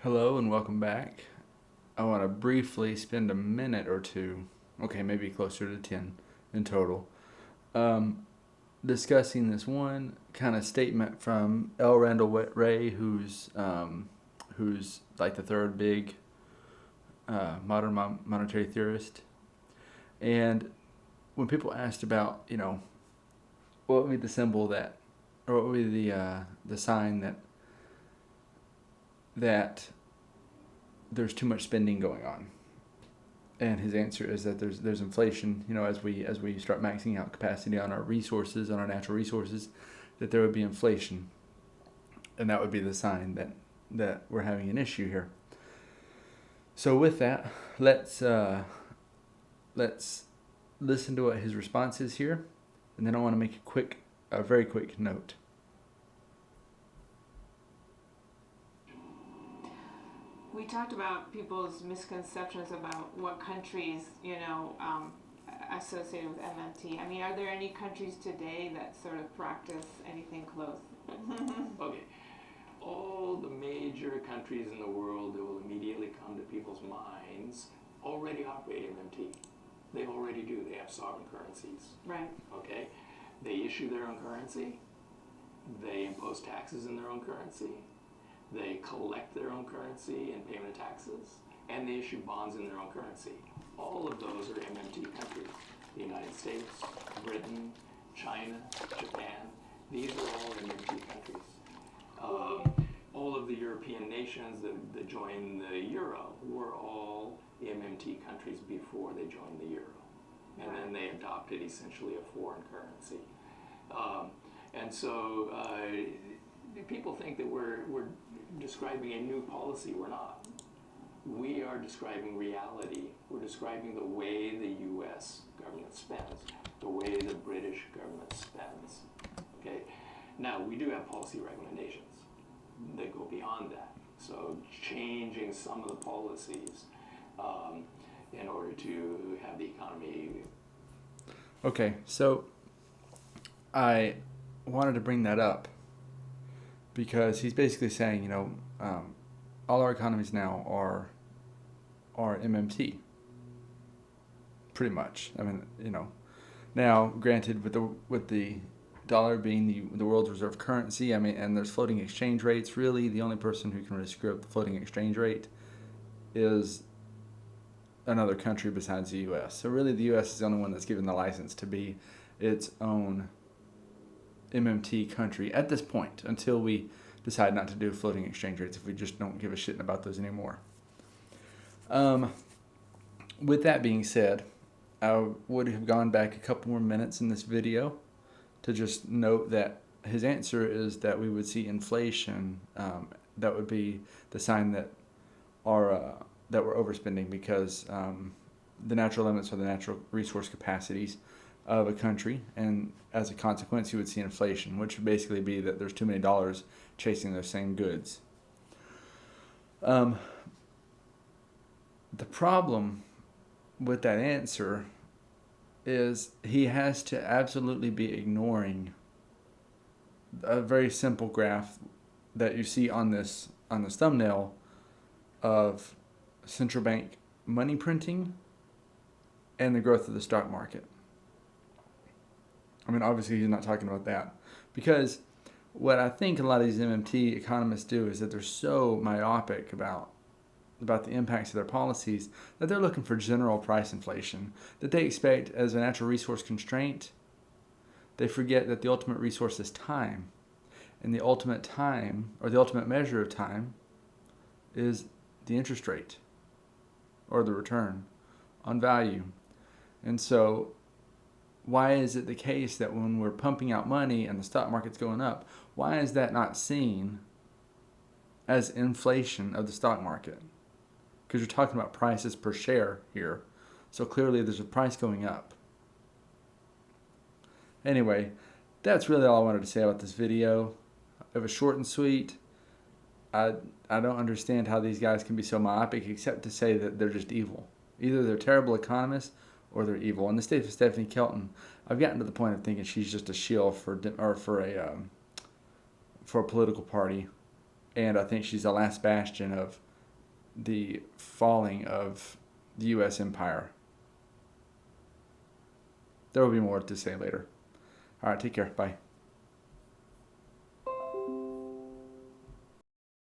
Hello and welcome back. I want to briefly spend a minute or two, okay, maybe closer to 10 in total, um, discussing this one kind of statement from Randall Wray, who's like the third big modern monetary theorist. And when people asked about, what would be the symbol that, or what would be the sign that there's too much spending going on, and his answer is that there's inflation. As we start maxing out capacity on our resources, on our natural resources, that there would be inflation, and that would be the sign that we're having an issue here. So with that, let's listen to what his response is here, and then I want to make a very quick note. We talked about people's misconceptions about what countries, associated with MMT. I mean, are there any countries today that sort of practice anything close? Okay. All the major countries in the world that will immediately come to people's minds already operate MMT. They already do. They have sovereign currencies. Right. Okay? They issue their own currency. They impose taxes in their own currency. They collect their own currency and payment of taxes. And they issue bonds in their own currency. All of those are MMT countries. The United States, Britain, China, Japan. These are all MMT countries. All of the European nations that joined the euro were all MMT countries before they joined the euro. And then they adopted essentially a foreign currency. And so people think that we're describing a new policy. We're not. We are describing reality. We're describing the way the U.S. government spends, the way the British government spends. Okay. Now, we do have policy recommendations that go beyond that. So changing some of the policies in order to have the economy. Okay, so I wanted to bring that up because he's basically saying, all our economies now are MMT, pretty much. I mean, now granted with the dollar being the world's reserve currency, and there's floating exchange rates. Really, the only person who can really screw up the floating exchange rate is another country besides the U.S. So really, the U.S. is the only one that's given the license to be its own MMT country at this point, until we decide not to do floating exchange rates, if we just don't give a shit about those anymore. With that being said, I would have gone back a couple more minutes in this video to just note that his answer is that we would see inflation. That would be the sign that that we're overspending, because the natural limits are the natural resource capacities of a country, and as a consequence, you would see inflation, which would basically be that there's too many dollars chasing those same goods. The problem with that answer is he has to absolutely be ignoring a very simple graph that you see on this thumbnail of central bank money printing and the growth of the stock market. I mean, obviously he's not talking about that, because what I think a lot of these MMT economists do is that they're so myopic about the impacts of their policies that they're looking for general price inflation that they expect as a natural resource constraint. They forget that the ultimate resource is time, and the ultimate time, or the ultimate measure of time, is the interest rate or the return on value. And so why is it the case that when we're pumping out money and the stock market's going up, why is that not seen as inflation of the stock market? Because you're talking about prices per share here. So clearly there's a price going up. Anyway, that's really all I wanted to say about this video. It was short and sweet. I don't understand how these guys can be so myopic, except to say that they're just evil. Either they're terrible economists or they're evil. In the state of Stephanie Kelton, I've gotten to the point of thinking she's just a shill for a political party, and I think she's the last bastion of the falling of the U.S. empire. There will be more to say later. All right, take care. Bye.